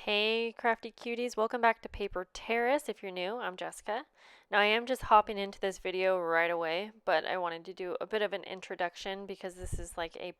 Hey crafty cuties, welcome back to Paper Terrace. If you're new, I'm Jessica. Now I am just hopping into this video right away, but I wanted to do a bit of an introduction because this is like a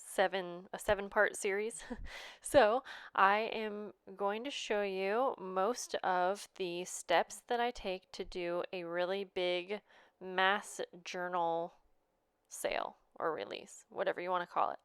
seven-part series. So I am going to show you most of the steps that I take to do a really big mass journal sale or release, whatever you want to call it.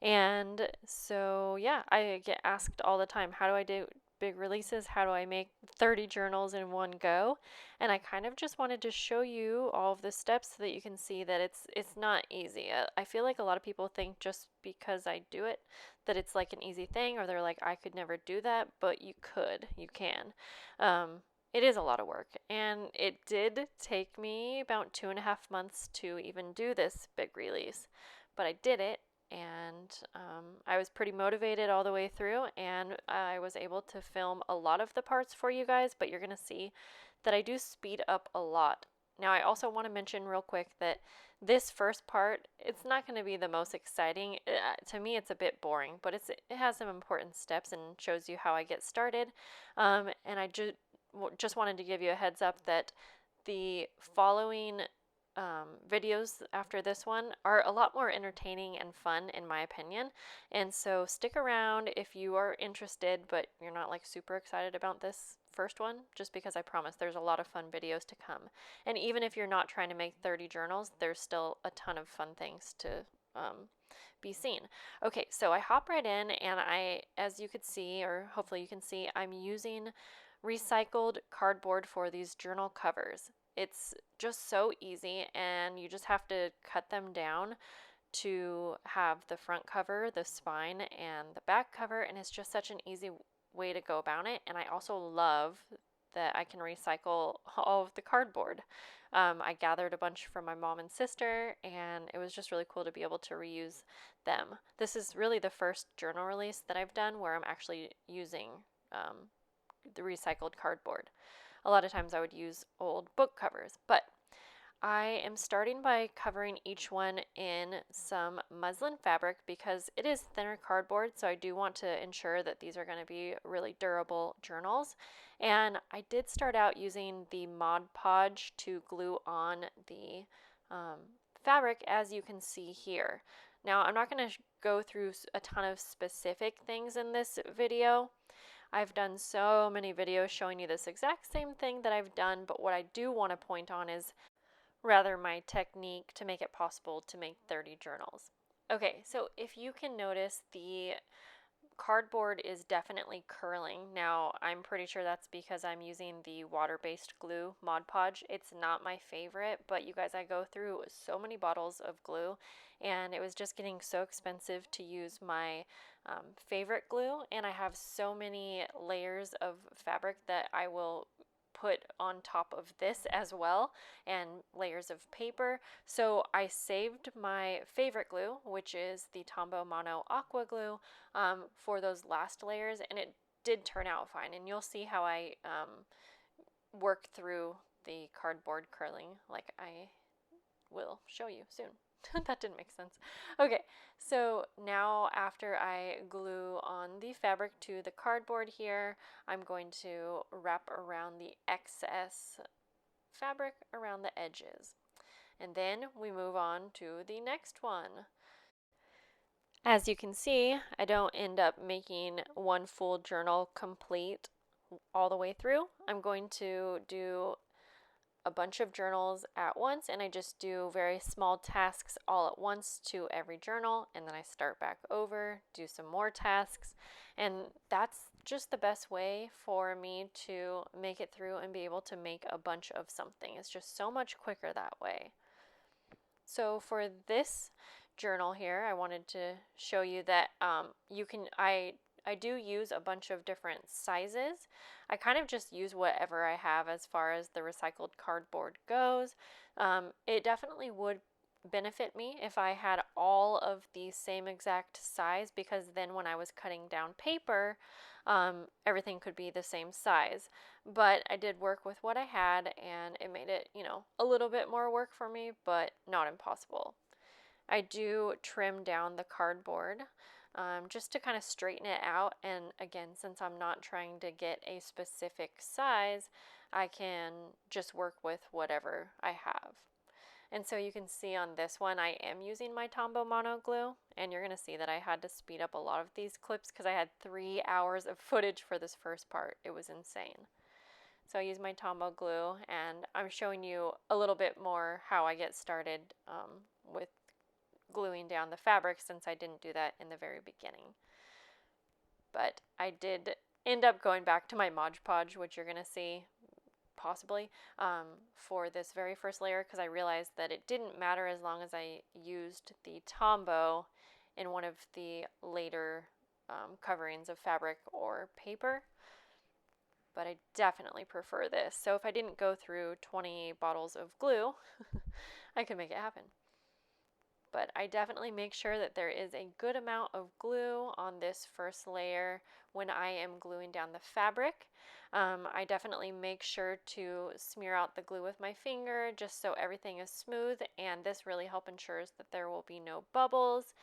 And so, yeah, I get asked all the time, how do I do big releases? How do I make 30 journals in one go? And I kind of just wanted to show you all of the steps so that you can see that it's not easy. I feel like a lot of people think just because I do it that it's like an easy thing, or they're like, I could never do that, but you could, you can. It is a lot of work, and it did take me about 2.5 months to even do this big release, but I did it, and I was pretty motivated all the way through, and I was able to film a lot of the parts for you guys, but you're going to see that I do speed up a lot. Now, I also want to mention real quick that this first part, it's not going to be the most exciting. To me, it's a bit boring, but it has some important steps and shows you how I get started. And I just wanted to give you a heads up that the following videos after this one are a lot more entertaining and fun, in my opinion. And so stick around if you are interested, but you're not like super excited about this first one, just because I promise there's a lot of fun videos to come. And even if you're not trying to make 30 journals, there's still a ton of fun things to be seen. Okay, so I hop right in, and as you could see, or hopefully you can see, I'm using recycled cardboard for these journal covers. It's just so easy, and you just have to cut them down to have the front cover, the spine, and the back cover, and it's just such an easy way to go about it. And I also love that I can recycle all of the cardboard. I gathered a bunch from my mom and sister, and it was just really cool to be able to reuse them. This is really the first journal release that I've done where I'm actually using the recycled cardboard. A lot of times I would use old book covers, but I am starting by covering each one in some muslin fabric because it is thinner cardboard, so I do want to ensure that these are going to be really durable journals. And I did start out using the Mod Podge to glue on the fabric, as you can see here. Now, I'm not going to go through a ton of specific things in this video. I've done so many videos showing you this exact same thing that I've done, but what I do want to point on is rather my technique to make it possible to make 30 journals. Okay, so if you can notice, the cardboard is definitely curling. Now, I'm pretty sure that's because I'm using the water-based glue Mod Podge. It's not my favorite, but you guys, I go through so many bottles of glue, and it was just getting so expensive to use my favorite glue, and I have so many layers of fabric that I will put on top of this as well, and layers of paper. So I saved my favorite glue, which is the Tombow Mono Aqua Glue, for those last layers, and it did turn out fine. And you'll see how I work through the cardboard curling, like I will show you soon. That didn't make sense. Okay, so now after I glue on the fabric to the cardboard here, I'm going to wrap around the excess fabric around the edges. And then we move on to the next one. As you can see, I don't end up making one full journal complete all the way through. I'm going to do a bunch of journals at once, and I just do very small tasks all at once to every journal, and then I start back over, do some more tasks, and that's just the best way for me to make it through and be able to make a bunch of something. It's just so much quicker that way. So for this journal here, I wanted to show you that I do use a bunch of different sizes. I kind of just use whatever I have as far as the recycled cardboard goes. It definitely would benefit me if I had all of the same exact size, because then when I was cutting down paper, everything could be the same size. But I did work with what I had, and it made it, a little bit more work for me, but not impossible. I do trim down the cardboard just to kind of straighten it out. And again, since I'm not trying to get a specific size, I can just work with whatever I have. And so you can see on this one, I am using my Tombow mono glue, and you're going to see that I had to speed up a lot of these clips because I had 3 hours of footage for this first part. It was insane. So I use my Tombow glue, and I'm showing you a little bit more how I get started with gluing down the fabric, since I didn't do that in the very beginning. But I did end up going back to my Mod Podge, which you're going to see possibly for this very first layer, because I realized that it didn't matter as long as I used the Tombow in one of the later coverings of fabric or paper. But I definitely prefer this. So if I didn't go through 20 bottles of glue, I could make it happen. But I definitely make sure that there is a good amount of glue on this first layer when I am gluing down the fabric. I definitely make sure to smear out the glue with my finger just so everything is smooth, and this really helps ensures that there will be no bubbles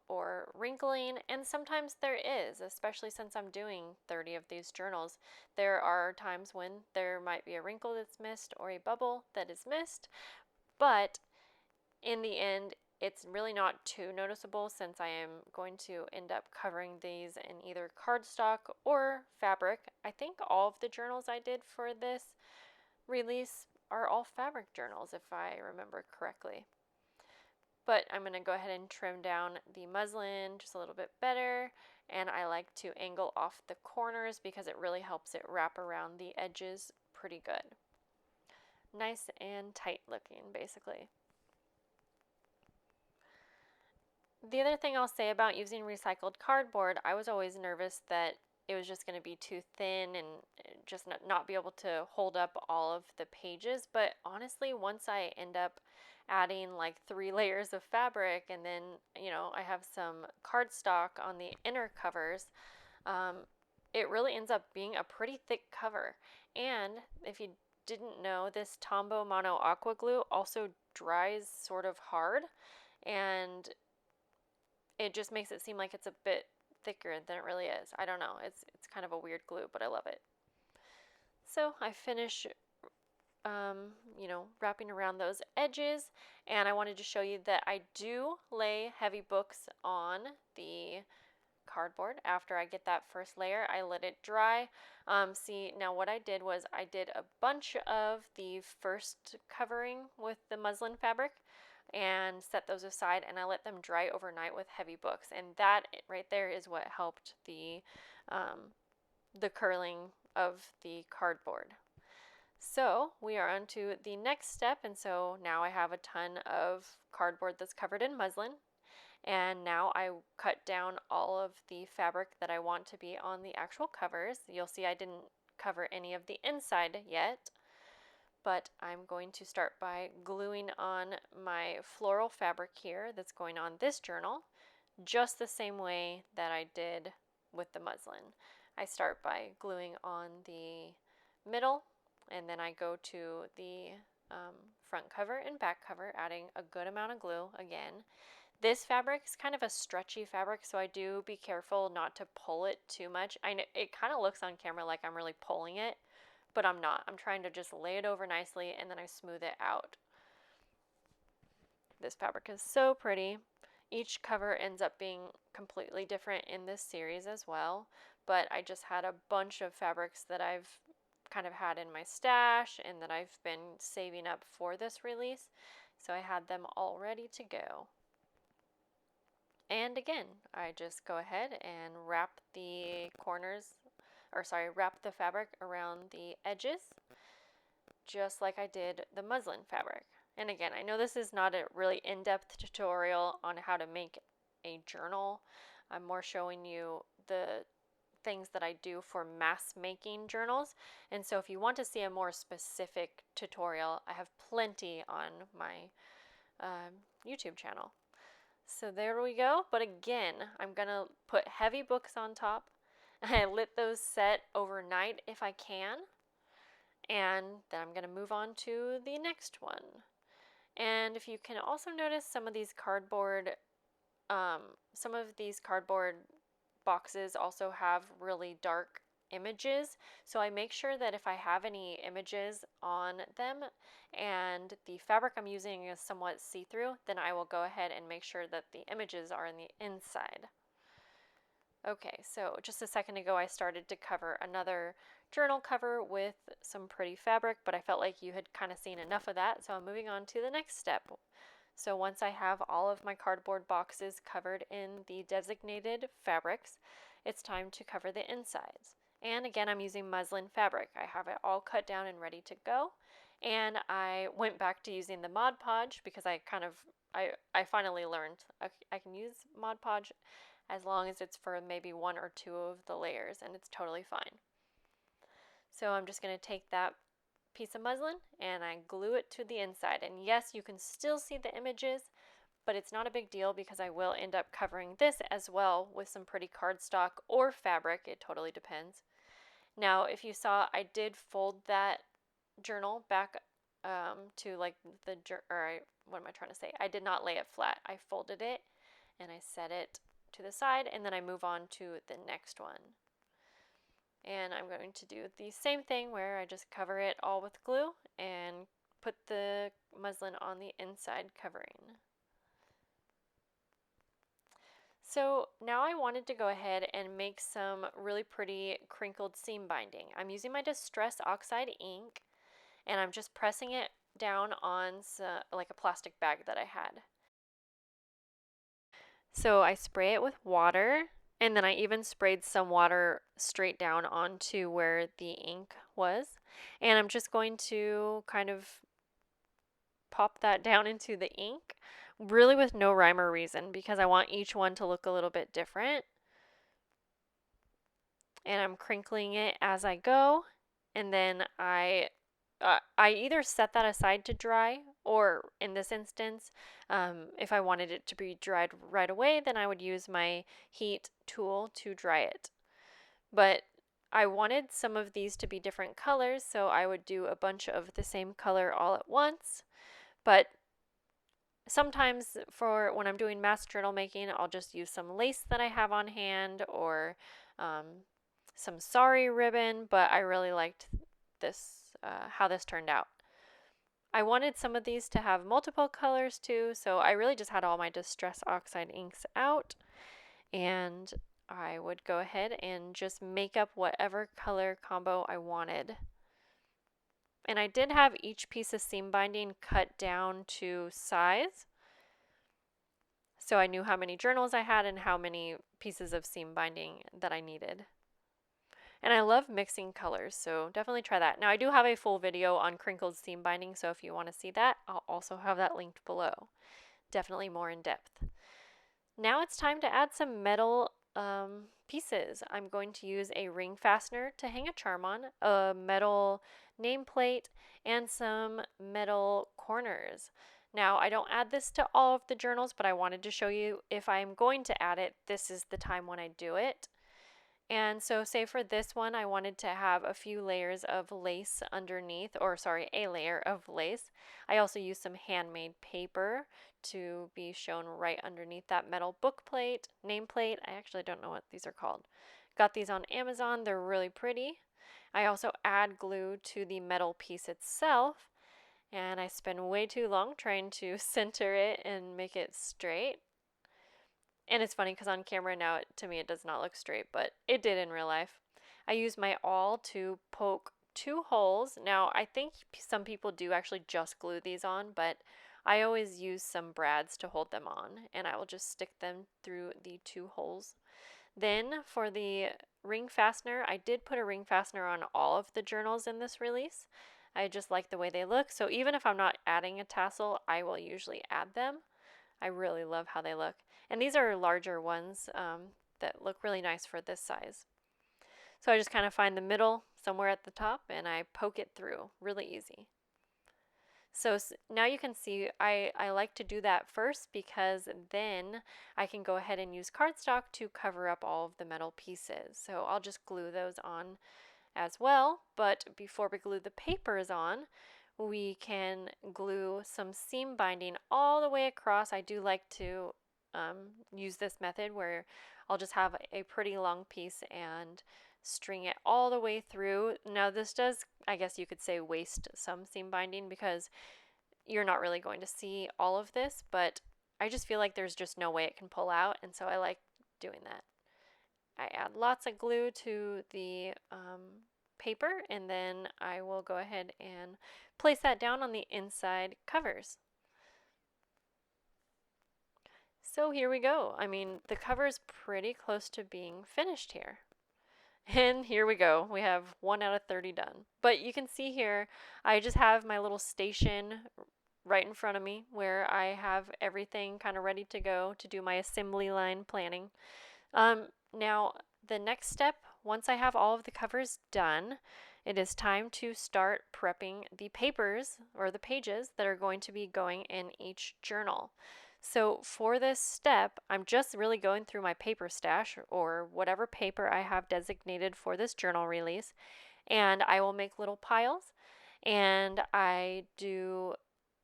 or wrinkling, and sometimes there is, especially since I'm doing 30 of these journals. There are times when there might be a wrinkle that's missed or a bubble that is missed, but in the end, it's really not too noticeable, since I am going to end up covering these in either cardstock or fabric. I think all of the journals I did for this release are all fabric journals, if I remember correctly. But I'm going to go ahead and trim down the muslin just a little bit better, and I like to angle off the corners because it really helps it wrap around the edges pretty good. Nice and tight looking, basically. The other thing I'll say about using recycled cardboard, I was always nervous that it was just going to be too thin and just not be able to hold up all of the pages. But honestly, once I end up adding like 3 layers of fabric, and then, you know, I have some cardstock on the inner covers, it really ends up being a pretty thick cover. And if you didn't know, this Tombow Mono Aqua Glue also dries sort of hard, and it just makes it seem like it's a bit thicker than it really is. I don't know. It's kind of a weird glue, but I love it. So I finish, you know, wrapping around those edges, and I wanted to show you that I do lay heavy books on the cardboard after I get that first layer. I let it dry. See, now what I did was I did a bunch of the first covering with the muslin fabric and set those aside, and I let them dry overnight with heavy books, and that right there is what helped the curling of the cardboard. So we are on to the next step, and so now I have a ton of cardboard that's covered in muslin, and now I cut down all of the fabric that I want to be on the actual covers. You'll see I didn't cover any of the inside yet, but I'm going to start by gluing on my floral fabric here that's going on this journal, just the same way that I did with the muslin. I start by gluing on the middle, and then I go to the front cover and back cover, adding a good amount of glue again. This fabric is kind of a stretchy fabric, so I do be careful not to pull it too much. I know it kind of looks on camera like I'm really pulling it, but I'm not. I'm trying to just lay it over nicely, and then I smooth it out. This fabric is so pretty. Each cover ends up being completely different in this series as well, but I just had a bunch of fabrics that I've kind of had in my stash and that I've been saving up for this release, so I had them all ready to go. And again, I just go ahead and wrap the corners, or sorry, wrap the fabric around the edges, just like I did the muslin fabric. And again, I know this is not a really in-depth tutorial on how to make a journal. I'm more showing you the things that I do for mass making journals. And so if you want to see a more specific tutorial, I have plenty on my YouTube channel. So there we go. But again, I'm gonna put heavy books on top. I let those set overnight if I can. And then I'm gonna move on to the next one. And if you can also notice, some of these cardboard some of these cardboard boxes also have really dark images, so I make sure that if I have any images on them and the fabric I'm using is somewhat see-through, then I will go ahead and make sure that the images are in the inside. Okay, so just a second ago I started to cover another journal cover with some pretty fabric, but I felt like you had kind of seen enough of that, so I'm moving on to the next step. So once I have all of my cardboard boxes covered in the designated fabrics, it's time to cover the insides. And again, I'm using muslin fabric. I have it all cut down and ready to go. And I went back to using the Mod Podge because I finally learned I can use Mod Podge as long as it's for maybe one or two of the layers, and it's totally fine. So I'm just going to take that piece of muslin and I glue it to the inside. And yes, you can still see the images, but it's not a big deal because I will end up covering this as well with some pretty cardstock or fabric. It totally depends. Now, if you saw, I did fold that journal back to like what am I trying to say? I did not lay it flat. I folded it and I set it to the side, and then I move on to the next one. And I'm going to do the same thing where I just cover it all with glue and put the muslin on the inside covering. So now I wanted to go ahead and make some really pretty crinkled seam binding. I'm using my Distress Oxide ink and I'm just pressing it down on like a plastic bag that I had. So I spray it with water, and then I even sprayed some water straight down onto where the ink was. And I'm just going to kind of pop that down into the ink, really with no rhyme or reason, because I want each one to look a little bit different. And I'm crinkling it as I go, and then I either set that aside to dry, or in this instance, if I wanted it to be dried right away, then I would use my heat tool to dry it. But I wanted some of these to be different colors, so I would do a bunch of the same color all at once. But sometimes for when I'm doing mass journal making, I'll just use some lace that I have on hand, or some sari ribbon, but I really liked this, how this turned out. I wanted some of these to have multiple colors too, so I really just had all my Distress Oxide inks out, and I would go ahead and just make up whatever color combo I wanted. And I did have each piece of seam binding cut down to size, so I knew how many journals I had and how many pieces of seam binding that I needed. And I love mixing colors, so definitely try that. Now I do have a full video on crinkled seam binding, so if you want to see that, I'll also have that linked below. Definitely more in depth. Now it's time to add some metal pieces. I'm going to use a ring fastener to hang a charm on, a metal nameplate, and some metal corners. Now I don't add this to all of the journals, but I wanted to show you if I'm going to add it, this is the time when I do it. And so say for this one, I wanted to have a few layers of lace underneath, or sorry, a layer of lace. I also used some handmade paper to be shown right underneath that metal book plate, nameplate. I actually don't know what these are called. Got these on Amazon, they're really pretty. I also add glue to the metal piece itself, and I spend way too long trying to center it and make it straight. And it's funny because on camera now, to me, it does not look straight, but it did in real life. I use my awl to poke 2 holes. Now, I think some people do actually just glue these on, but I always use some brads to hold them on, and I will just stick them through the 2 holes. Then for the ring fastener, I did put a ring fastener on all of the journals in this release. I just like the way they look, so even if I'm not adding a tassel, I will usually add them. I really love how they look. And these are larger ones that look really nice for this size. So I just kind of find the middle somewhere at the top and I poke it through. Really easy. So now you can see I like to do that first because then I can go ahead and use cardstock to cover up all of the metal pieces. So I'll just glue those on as well. But before we glue the papers on, we can glue some seam binding all the way across. I do like to use this method where I'll just have a pretty long piece and string it all the way through. Now this does, I guess you could say, waste some seam binding because you're not really going to see all of this, but I just feel like there's just no way it can pull out, and so I like doing that. I add lots of glue to the paper, and then I will go ahead and place that down on the inside covers. So here we go. I mean, the cover is pretty close to being finished here. And here we go. We have 1 out of 30 done. But you can see here, I just have my little station right in front of me where I have everything kind of ready to go to do my assembly line planning. Now, the next step, once I have all of the covers done, it is time to start prepping the papers or the pages that are going to be going in each journal. So for this step, I'm just really going through my paper stash or whatever paper I have designated for this journal release, and I will make little piles, and I do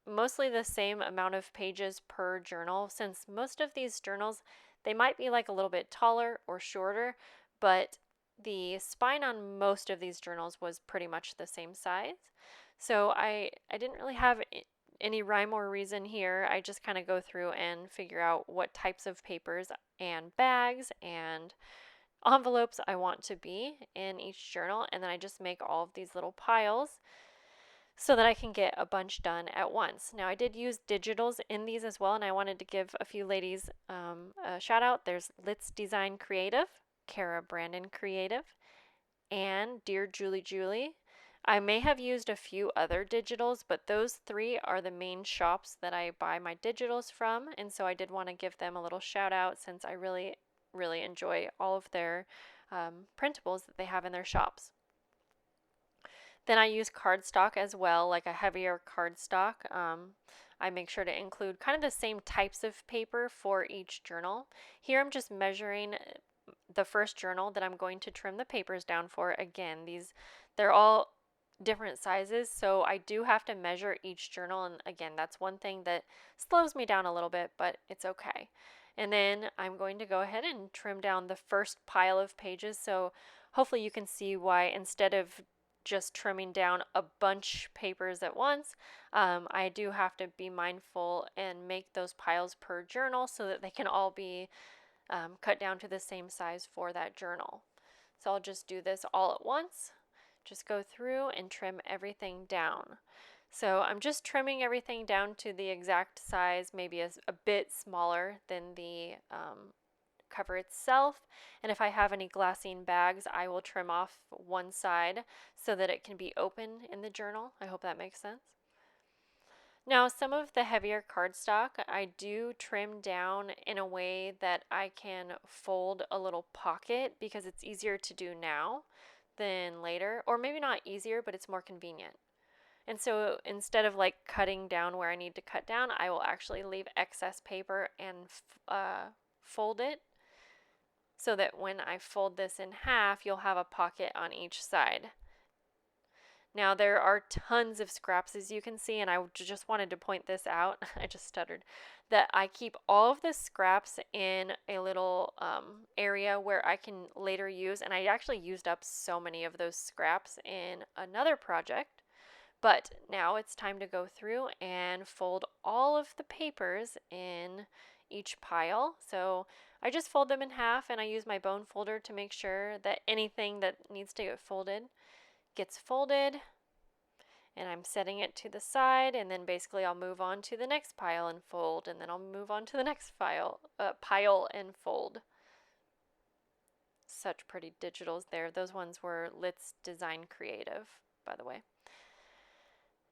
mostly the same amount of pages per journal, since most of these journals, they might be like a little bit taller or shorter, but the spine on most of these journals was pretty much the same size. So I didn't really have any rhyme or reason here. I just kind of go through and figure out what types of papers and bags and envelopes I want to be in each journal, and then I just make all of these little piles so that I can get a bunch done at once. Now, I did use digitals in these as well, and I wanted to give a few ladies a shout out. There's Litz Design Creative, Kara Brandon Creative, and Dear Julie Julie. I may have used a few other digitals, but those 3 are the main shops that I buy my digitals from, and so I did want to give them a little shout out since I really, really enjoy all of their printables that they have in their shops. Then I use cardstock as well, like a heavier cardstock. I make sure to include kind of the same types of paper for each journal. Here I'm just measuring the first journal that I'm going to trim the papers down for. Again, they're all different sizes, so I do have to measure each journal, and again, that's one thing that slows me down a little bit, but it's okay. And then I'm going to go ahead and trim down the first pile of pages, so hopefully you can see why instead of just trimming down a bunch papers at once, I do have to be mindful and make those piles per journal so that they can all be cut down to the same size for that journal. So I'll just do this all at once, just go through and trim everything down. So I'm just trimming everything down to the exact size, maybe a bit smaller than the cover itself, and if I have any glassine bags, I will trim off one side so that it can be open in the journal. I hope that makes sense. Now, some of the heavier cardstock I do trim down in a way that I can fold a little pocket because it's easier to do now than later, or maybe not easier, but it's more convenient. And so instead of like cutting down where I need to cut down, I will actually leave excess paper and fold it so that when I fold this in half, you'll have a pocket on each side. Now there are tons of scraps, as you can see, and I just wanted to point this out, I just stuttered, that I keep all of the scraps in a little area where I can later use, and I actually used up so many of those scraps in another project. But now it's time to go through and fold all of the papers in each pile. So I just fold them in half, and I use my bone folder to make sure that anything that needs to get folded gets folded. And I'm setting it to the side, and then basically I'll move on to the next pile and fold, and then I'll move on to the next pile and fold. Such pretty digitals there. Those ones were Litz Design Creative, by the way.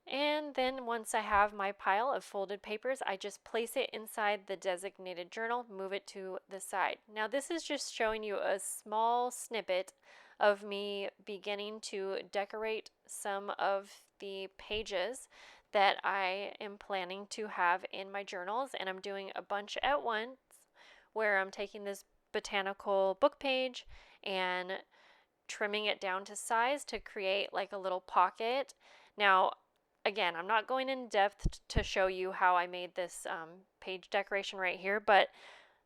And then once I have my pile of folded papers, I just place it inside the designated journal, move it to the side. Now this is just showing you a small snippet of me beginning to decorate some of the pages that I am planning to have in my journals, and I'm doing a bunch at once where I'm taking this botanical book page and trimming it down to size to create like a little pocket. Now again, I'm not going in depth to show you how I made this page decoration right here, but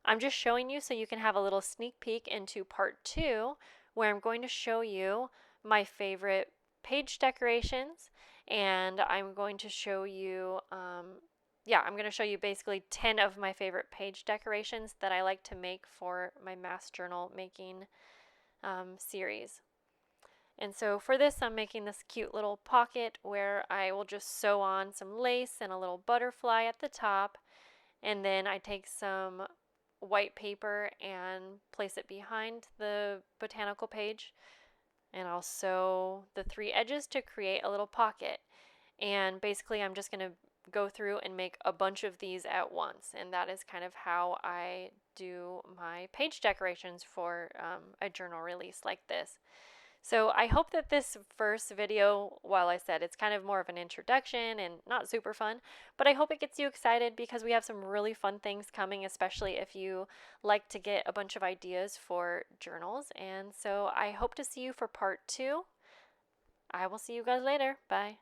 I'm just showing you so you can have a little sneak peek into part 2, where I'm going to show you my favorite page decorations, and I'm going to show you, I'm going to show you basically 10 of my favorite page decorations that I like to make for my mass journal making series. And so for this, I'm making this cute little pocket where I will just sew on some lace and a little butterfly at the top. And then I take some white paper and place it behind the botanical page. And I'll sew the 3 edges to create a little pocket. And basically, I'm just going to go through and make a bunch of these at once. And that is kind of how I do my page decorations for a journal release like this. So I hope that this first video, while I said it's kind of more of an introduction and not super fun, but I hope it gets you excited because we have some really fun things coming, especially if you like to get a bunch of ideas for journals. And so I hope to see you for part 2. I will see you guys later. Bye.